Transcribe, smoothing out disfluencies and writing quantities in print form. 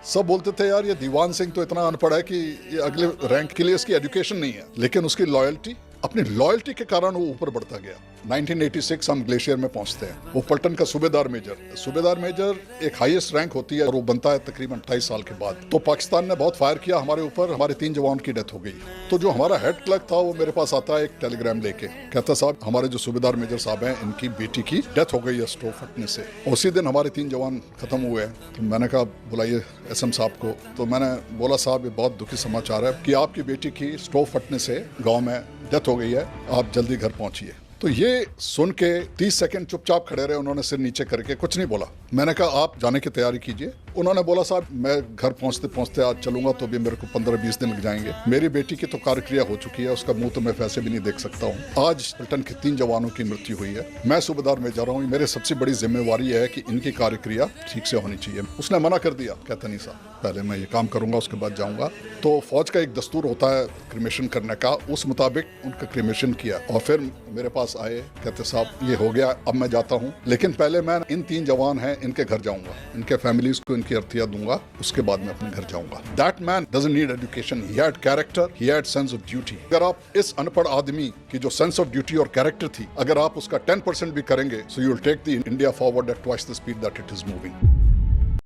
सब बोलते थे यार ये दीवान सिंह तो इतना अनपढ़ है कि ये अगले रैंक के लिए इसकी एजुकेशन नहीं है, लेकिन उसकी लॉयल्टी, अपनी लॉयल्टी के कारण वो ऊपर बढ़ता गया। 1986 हम ग्लेशियर में पहुंचते हैं। वो पलटन का सूबेदार मेजर एक हाईएस्ट रैंक होती है और वो बनता है तकरीबन 28 साल के बाद। तो पाकिस्तान ने बहुत फायर किया हमारे ऊपर, हमारे 3 जवानों की डेथ हो गई। तो जो हमारा हेड क्लर्क था वो मेरे पास आता है एक टेलीग्राम लेके, कहता साहब हमारे जो सूबेदार मेजर साहब हैं इनकी बेटी की डेथ हो गई है स्टोव फटने से। उसी दिन हमारे 3 जवान खत्म हुए हैं। तो मैंने कहा बुलाइए एसएम साहब को। तो मैंने बोला साहब ये बहुत दुखी समाचार है कि आपकी बेटी की स्टोव फटने से गाँव में डेथ हो गई है, आप जल्दी घर पहुंचिए। तो ये सुन के 30 सेकंड चुपचाप खड़े रहे, उन्होंने सिर नीचे करके कुछ नहीं बोला। मैंने कहा आप जाने की तैयारी कीजिए। उन्होंने बोला साहब मैं घर पहुंचते पहुंचते आज चलूंगा तो भी मेरे को 15-20 दिन लग जाएंगे। मेरी बेटी की तो कार्यक्रिया हो चुकी है, उसका मुंह तो मैं वैसे भी नहीं देख सकता हूँ। आज पलटन के 3 जवानों की मृत्यु हुई है, मैं सूबेदार में जा रहा हूँ, मेरे सबसे बड़ी जिम्मेवारी है कि इनकी कार्यक्रिया ठीक से होनी चाहिए। उसने मना कर दिया, कहता नहीं साहब पहले मैं ये काम करूंगा उसके बाद जाऊंगा। तो फौज का एक दस्तूर होता है क्रिमेशन करने का, उस मुताबिक उनका क्रिमेशन किया और फिर मेरे पास आए, कहते साहब ये हो गया, अब मैं जाता हूँ, लेकिन पहले मैं इन 3 जवान हैं इनके घर जाऊंगा, इनके फैमिलीज को इनकी अर्थियां दूंगा, उसके बाद मैं अपने घर जाऊंगा। That man doesn't need education, he had character, he had sense of duty. अगर आप इस अनपढ़ आदमी की जो सेंस ऑफ ड्यूटी और कैरेक्टर थी, अगर आप उसका 10% भी करेंगे, so you will take the India forward at twice the speed that it is moving.